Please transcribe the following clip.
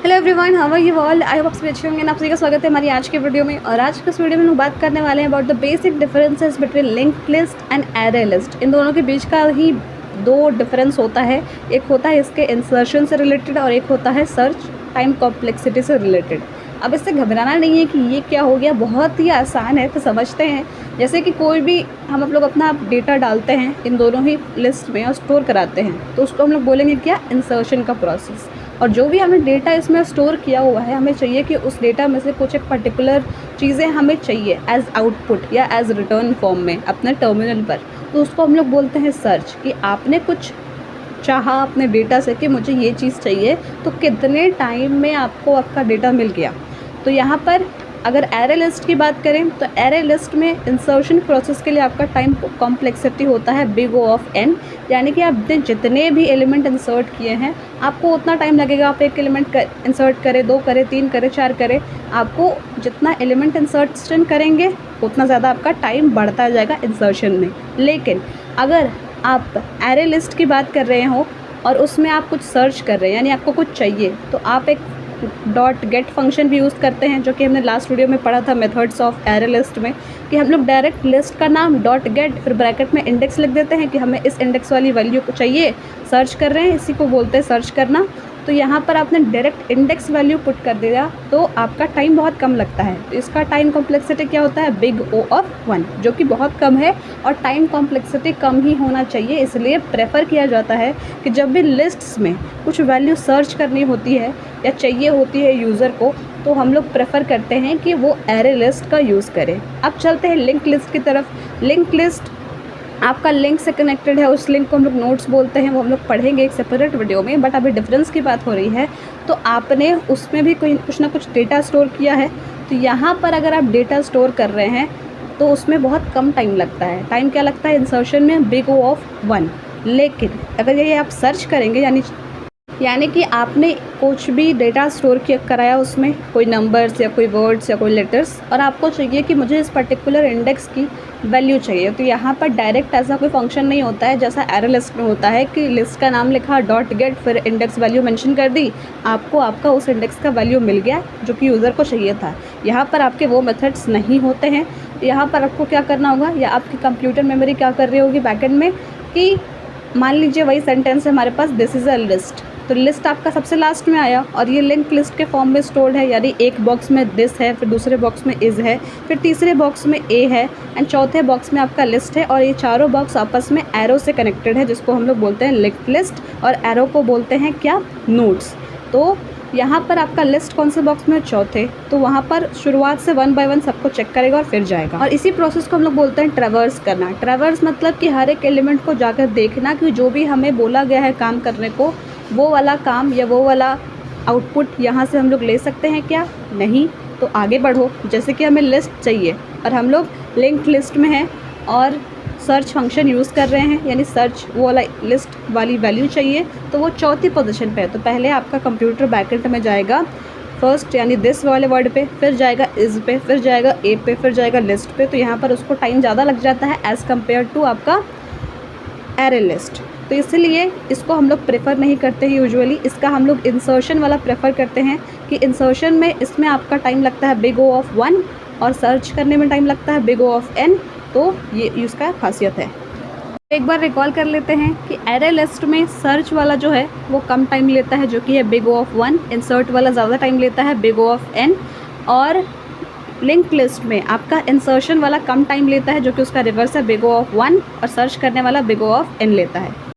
Hello everyone, how are you all? I hope आप सभी अच्छे होंगे। आप सभी का स्वागत है हमारी आज के वीडियो में। और आज के इस वीडियो में हम बात करने वाले हैं about the basic differences between linked list and array list. इन दोनों के बीच का ही दो डिफरेंस होता है। एक होता है इसके इंसर्शन से रिलेटेड और एक होता है सर्च टाइम कॉम्प्लेक्सिटी से रिलेटेड। अब इससे घबराना नहीं है कि ये क्या हो गया, बहुत ही आसान है। तो समझते हैं। जैसे कि कोई भी हम लोग अपना डेटा डालते हैं इन दोनों ही लिस्ट में और स्टोर कराते हैं, तो उसको हम लोग बोलेंगे क्या, इंसर्शन का प्रोसेस। और जो भी हमने डेटा इसमें स्टोर किया हुआ है, हमें चाहिए कि उस डेटा में से कुछ एक पर्टिकुलर चीज़ें हमें चाहिए एज आउटपुट या एज रिटर्न फॉर्म में अपने टर्मिनल पर, तो उसको हम लोग बोलते हैं सर्च। कि आपने कुछ चाहा अपने डेटा से कि मुझे ये चीज़ चाहिए, तो कितने टाइम में आपको आपका डेटा मिल गया। तो यहाँ पर अगर एरे लिस्ट की बात करें तो एरे लिस्ट में इंसर्शन प्रोसेस के लिए आपका टाइम कॉम्प्लेक्सिटी होता है बिग O ऑफ n। यानी कि आपने जितने भी एलिमेंट इंसर्ट किए हैं आपको उतना टाइम लगेगा। आप एक एलिमेंट इंसर्ट करें, 2 करें, 3 करें, 4 करें, आपको जितना एलिमेंट इंसर्शन करेंगे उतना ज़्यादा आपका टाइम बढ़ता जाएगा इंसर्शन में। लेकिन अगर आप एरे लिस्ट की बात कर रहे हो और उसमें आप कुछ सर्च कर रहे हैं, यानी आपको कुछ चाहिए, तो आप एक डॉट गेट फंक्शन भी यूज़ करते हैं, जो कि हमने लास्ट वीडियो में पढ़ा था मेथड्स ऑफ एरे लिस्ट में, कि हम लोग डायरेक्ट लिस्ट का नाम डॉट गेट फिर ब्रैकेट में इंडेक्स लिख देते हैं कि हमें इस इंडेक्स वाली वैल्यू को चाहिए, सर्च कर रहे हैं, इसी को बोलते हैं सर्च करना। तो यहाँ पर आपने डायरेक्ट इंडेक्स वैल्यू पुट कर दिया तो आपका टाइम बहुत कम लगता है। तो इसका टाइम कॉम्प्लेक्सिटी क्या होता है, बिग O ऑफ 1, जो कि बहुत कम है। और टाइम कॉम्प्लेक्सिटी कम ही होना चाहिए, इसलिए प्रेफर किया जाता है कि जब भी लिस्ट्स में कुछ वैल्यू सर्च करनी होती है या चाहिए होती है यूज़र को, तो हम लोग प्रेफर करते हैं कि वो एरे लिस्ट का यूज़ करें। अब चलते हैं लिंक लिस्ट की तरफ। लिंक लिस्ट आपका लिंक से कनेक्टेड है, उस लिंक को हम लोग नोट्स बोलते हैं, वो हम लोग पढ़ेंगे एक सेपरेट वीडियो में। बट अभी डिफरेंस की बात हो रही है, तो आपने उसमें भी कुछ ना कुछ डेटा स्टोर किया है। तो यहाँ पर अगर आप डेटा स्टोर कर रहे हैं तो उसमें बहुत कम टाइम लगता है। टाइम क्या लगता है इंसर्शन में, बिग O ऑफ 1। लेकिन अगर ये आप सर्च करेंगे, यानी कि आपने कुछ भी डेटा स्टोर किया कराया, उसमें कोई नंबर्स या कोई वर्ड्स या कोई लेटर्स, और आपको चाहिए कि मुझे इस पर्टिकुलर इंडेक्स की वैल्यू चाहिए, तो यहाँ पर डायरेक्ट ऐसा कोई फंक्शन नहीं होता है जैसा एरे लिस्ट में होता है कि लिस्ट का नाम लिखा, डॉट गेट, फिर इंडेक्स वैल्यू मेंशन कर दी, आपको आपका उस इंडेक्स का वैल्यू मिल गया जो कि यूज़र को चाहिए था। यहाँ पर आपके वो मेथड्स नहीं होते हैं। यहाँ पर आपको क्या करना होगा, या आपकी कंप्यूटर मेमोरी क्या कर रही होगी बैकएंड में, कि मान लीजिए वही सेंटेंस है हमारे पास, दिस इज़ अ लिस्ट, तो लिस्ट आपका सबसे लास्ट में आया और ये लिंक लिस्ट के फॉर्म में स्टोर्ड है। यानी एक बॉक्स में दिस है, फिर दूसरे बॉक्स में इज़ है, फिर तीसरे बॉक्स में ए है, एंड चौथे बॉक्स में आपका लिस्ट है। और ये चारों बॉक्स आपस में एरो से कनेक्टेड है, जिसको हम लोग बोलते हैं लिंक लिस्ट, और एरो को बोलते हैं क्या, नोड्स। तो यहाँ पर आपका लिस्ट कौन से बॉक्स में, चौथे, तो वहाँ पर शुरुआत से 1 बाय 1 सबको चेक करेगा और फिर जाएगा। और इसी प्रोसेस को हम लोग बोलते हैं ट्रैवर्स करना। ट्रैवर्स मतलब कि हर एक एलिमेंट को जाकर देखना कि जो भी हमें बोला गया है काम करने को, वो वाला काम या वो वाला आउटपुट यहाँ से हम लोग ले सकते हैं क्या, नहीं, तो आगे बढ़ो। जैसे कि हमें लिस्ट चाहिए और हम लोग लिंक लिस्ट में हैं और सर्च फंक्शन यूज़ कर रहे हैं, यानी सर्च वो वाला लिस्ट वाली वैल्यू चाहिए, तो वो चौथी पोजीशन पे है। तो पहले आपका कंप्यूटर बैकएंड में जाएगा फर्स्ट, यानी दिस वाले वर्ड पे, फिर जाएगा इज़ पे, फिर जाएगा ए पे, फिर जाएगा लिस्ट पे। तो यहाँ पर उसको टाइम ज़्यादा लग जाता है एज़ कम्पेयर टू आपका एरे लिस्ट। तो इसलिए इसको हम लोग प्रेफर नहीं करते हैं यूजुअली। इसका हम लोग इंसर्शन वाला प्रेफर करते हैं, कि इंसर्शन में इसमें आपका टाइम लगता है बिग O ऑफ 1 और सर्च करने में टाइम लगता है बिग O ऑफ n। तो ये इसका खासियत है। एक बार रिकॉल कर लेते हैं कि एरे लिस्ट में सर्च वाला जो है वो कम टाइम लेता है, जो कि है बिग O ऑफ 1। इंसर्ट वाला ज़्यादा टाइम लेता है, बिग O ऑफ n। और लिंक लिस्ट में आपका इंसर्शन वाला कम टाइम लेता है, जो कि उसका रिवर्स है, बिग O ऑफ 1, और सर्च करने वाला बिग O ऑफ n लेता है।